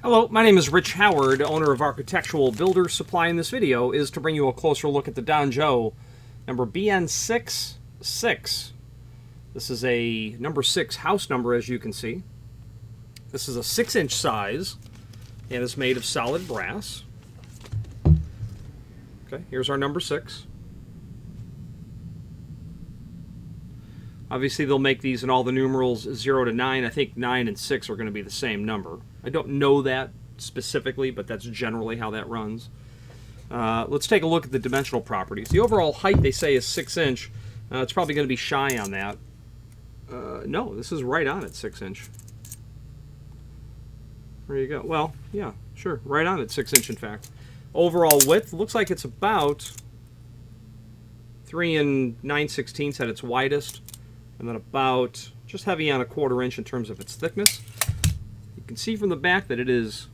Hello, my name is Rich Howard, owner of Architectural Builder Supply. And this video is to bring you a closer look at the Don Jo number BN66. This is a number 6 house number, as you can see. This is a 6-inch size and is made of solid brass. Okay, here's our number 6. Obviously, they'll make these in all the numerals 0 to 9. I think 9 and 6 are going to be the same number. I don't know that specifically, but that's generally how that runs. Let's take a look at the dimensional properties. The overall height, they say, is 6 inch. It's probably going to be shy on that. No, this is right on at 6 inch. There you go. Well, yeah, sure. Right on at 6 inch, in fact. Overall width looks like it's about 3 9/16 at its widest. And then about just heavy on 1/4 inch in terms of its thickness. You can see from the back that it is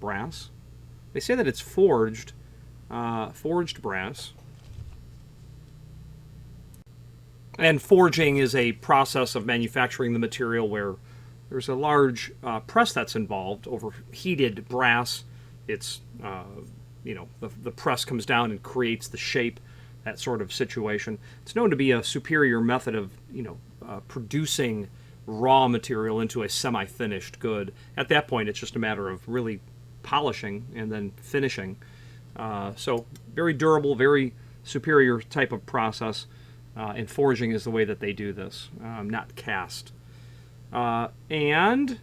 brass. They say that it's forged brass. And forging is a process of manufacturing the material where there's a large press that's involved over heated brass. It's, the press comes down and creates the shape, that sort of situation. It's known to be a superior method of, producing raw material into a semi-finished good. At that point, it's just a matter of really polishing and then finishing. So very durable, very superior type of process. And forging is the way that they do this, not cast. And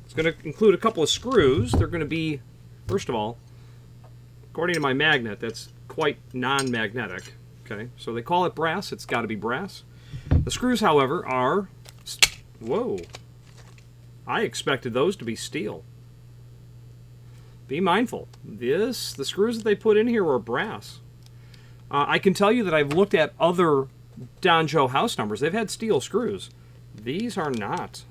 it's going to include a couple of screws. They're going to be, first of all, according to my magnet, that's quite non-magnetic. Okay, so they call it brass. It's got to be brass. The screws, however, are... Whoa. I expected those to be steel. Be mindful. The screws that they put in here are brass. I can tell you that I've looked at other Don Jo house numbers. They've had steel screws. These are not.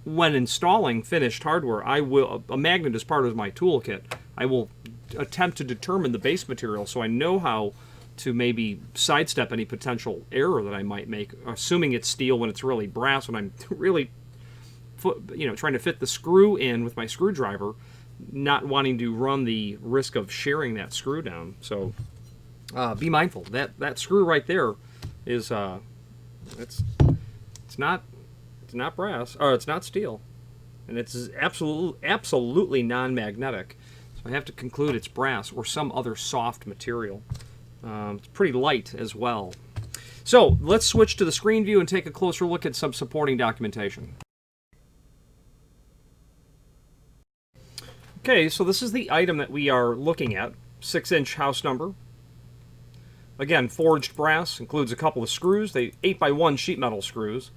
When installing finished hardware, a magnet is part of my toolkit. I will attempt to determine the base material so I know how to maybe sidestep any potential error that I might make, assuming it's steel when it's really brass, when I'm really trying to fit the screw in with my screwdriver, not wanting to run the risk of shearing that screw down. So be mindful. That screw right there is it's not brass, or it's not steel, and it's absolutely non-magnetic. So I have to conclude it's brass or some other soft material. It's pretty light as well. So let's switch to the screen view and take a closer look at some supporting documentation. Okay, so this is the item that we are looking at. 6-inch house number. Again, forged brass, includes a couple of screws. They 8x1 sheet metal screws.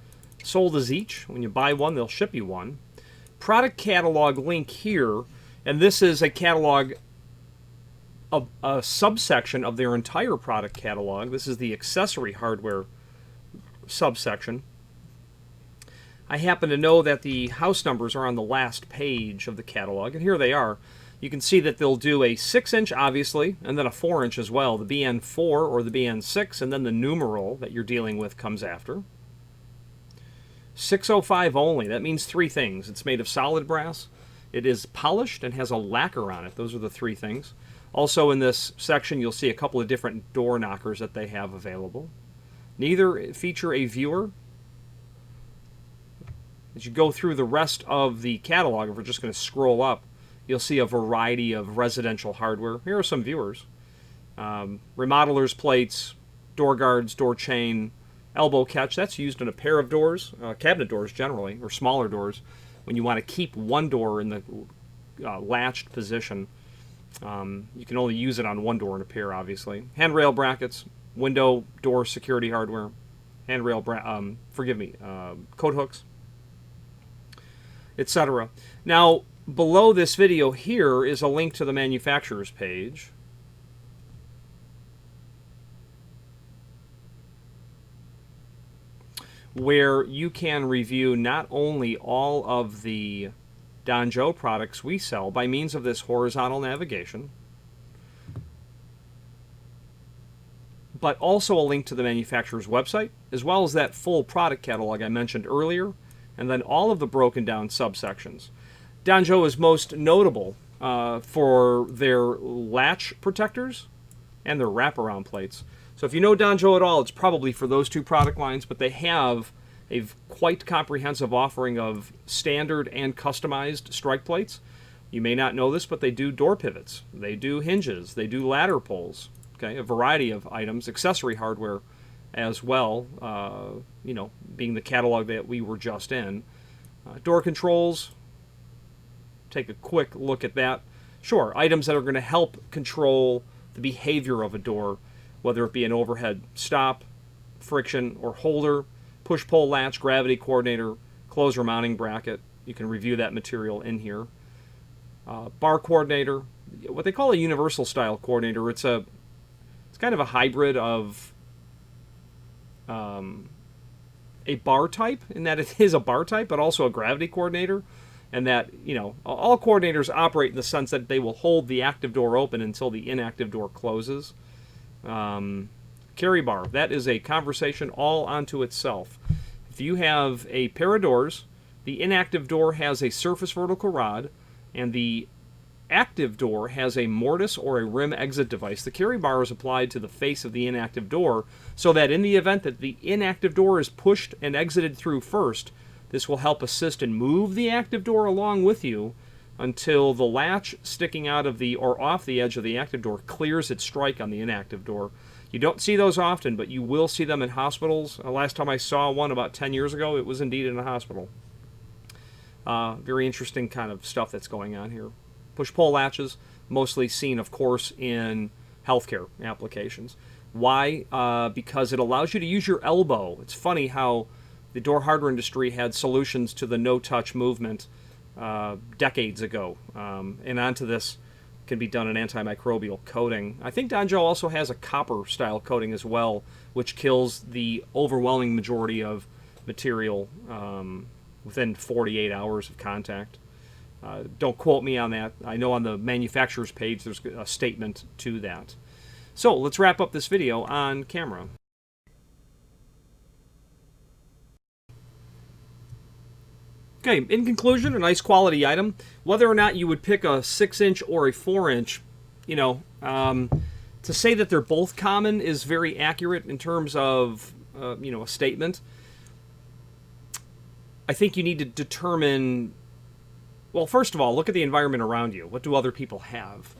Sold as each. When you buy one, they'll ship you one. Product catalog link here, and this is a catalog of a subsection of their entire product catalog. This is the accessory hardware subsection. I happen to know that the house numbers are on the last page of the catalog, and here they are. You can see that they'll do a 6-inch, obviously, and then a 4-inch as well, the BN4 or the BN6, and then the numeral that you're dealing with comes after. 605 only. That means 3 things. It's made of solid brass. It is polished and has a lacquer on it. Those are the 3 things. Also in this section, you'll see a couple of different door knockers that they have available. Neither feature a viewer. As you go through the rest of the catalog, if we're just going to scroll up, you'll see a variety of residential hardware. Here are some viewers. Remodelers plates, door guards, door chain, elbow catch. That's used in a pair of doors, cabinet doors generally, or smaller doors, when you want to keep one door in the latched position. You can only use it on one door in a pair, obviously. Handrail brackets, window, door security hardware, handrail, coat hooks, etc. Now, below this video here is a link to the manufacturer's page. Where you can review not only all of the Don Jo products we sell by means of this horizontal navigation, but also a link to the manufacturer's website, as well as that full product catalog I mentioned earlier, and then all of the broken down subsections. Don Jo is most notable for their latch protectors and their wraparound plates. So if you know Don Jo at all, it's probably for those two product lines, but they have a quite comprehensive offering of standard and customized strike plates. You may not know this, but they do door pivots, they do hinges, they do ladder pulls, okay, a variety of items, accessory hardware as well, being the catalog that we were just in. Door controls, take a quick look at that. Sure, items that are going to help control the behavior of a door, whether it be an overhead stop, friction, or holder, push-pull latch, gravity coordinator, closer mounting bracket. You can review that material in here. Bar coordinator, what they call a universal style coordinator. It's kind of a hybrid of a bar type, in that it is a bar type, but also a gravity coordinator, and that, all coordinators operate in the sense that they will hold the active door open until the inactive door closes. Carry bar, that is a conversation all onto itself. If you have a pair of doors, the inactive door has a surface vertical rod, and the active door has a mortise or a rim exit device. The carry bar is applied to the face of the inactive door, so that in the event that the inactive door is pushed and exited through first, this will help assist and move the active door along with you until the latch sticking out of the or off the edge of the active door clears its strike on the inactive door. You don't see those often, but you will see them in hospitals. Last time I saw one about 10 years ago, it was indeed in a hospital. Very interesting kind of stuff that's going on here. Push-pull latches, mostly seen, of course, in healthcare applications. Why? Because it allows you to use your elbow. It's funny how the door hardware industry had solutions to the no-touch movement decades ago. And onto this can be done an antimicrobial coating. I think Don Jo also has a copper-style coating as well, which kills the overwhelming majority of material within 48 hours of contact. Don't quote me on that. I know on the manufacturer's page there's a statement to that. So let's wrap up this video on camera. Okay, in conclusion, a nice quality item. Whether or not you would pick a 6-inch or a 4-inch, to say that they're both common is very accurate in terms of, a statement. I think you need to determine, well, first of all, look at the environment around you. What do other people have?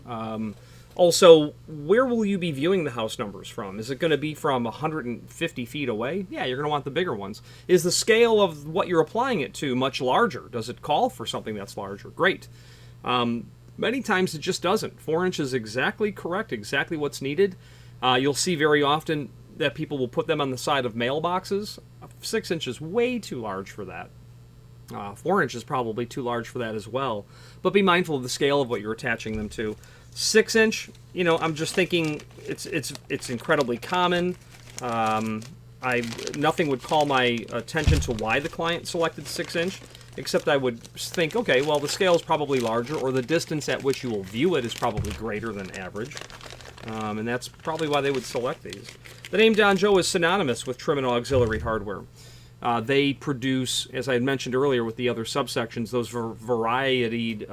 Also, where will you be viewing the house numbers from? Is it going to be from 150 feet away? Yeah, you're going to want the bigger ones. Is the scale of what you're applying it to much larger? Does it call for something that's larger? Great. Many times it just doesn't. 4 inches is exactly correct, exactly what's needed. You'll see very often that people will put them on the side of mailboxes. 6 inches is way too large for that. 4 inches is probably too large for that as well. But be mindful of the scale of what you're attaching them to. 6-inch, I'm just thinking it's incredibly common. Nothing would call my attention to why the client selected 6-inch, except I would think, okay, well, the scale is probably larger, or the distance at which you will view it is probably greater than average. And that's probably why they would select these. The name Don Jo is synonymous with trim and auxiliary hardware. They produce, as I had mentioned earlier with the other subsections, those variety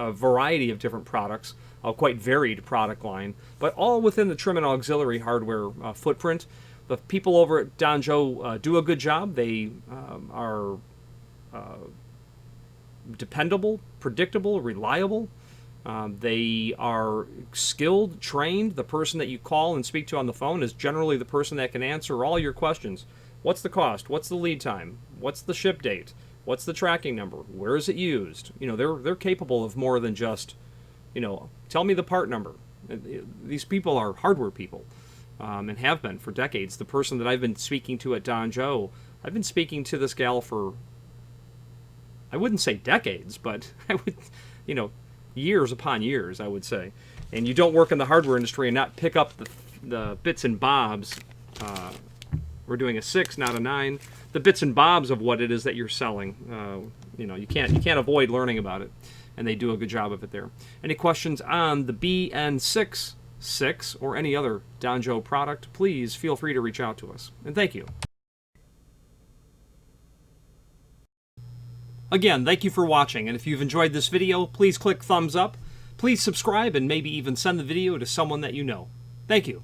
of different products, a quite varied product line, but all within the trim and auxiliary hardware footprint. The people over at Don Jo do a good job. They are dependable, predictable, reliable. They are skilled, trained. The person that you call and speak to on the phone is generally the person that can answer all your questions. What's the cost? What's the lead time? What's the ship date? What's the tracking number? Where is it used? They're capable of more than just, tell me the part number. These people are hardware people, and have been for decades. The person that I've been speaking to at Don Jo, I've been speaking to this gal for, I wouldn't say decades, but I would, years upon years, I would say. And you don't work in the hardware industry and not pick up the bits and bobs. We're doing a 6, not a 9. The bits and bobs of what it is that you're selling. You can't avoid learning about it, and they do a good job of it there. Any questions on the BN66 or any other Don Jo product, please feel free to reach out to us. And thank you. Again, thank you for watching, and if you've enjoyed this video, please click thumbs up, please subscribe, and maybe even send the video to someone that you know. Thank you.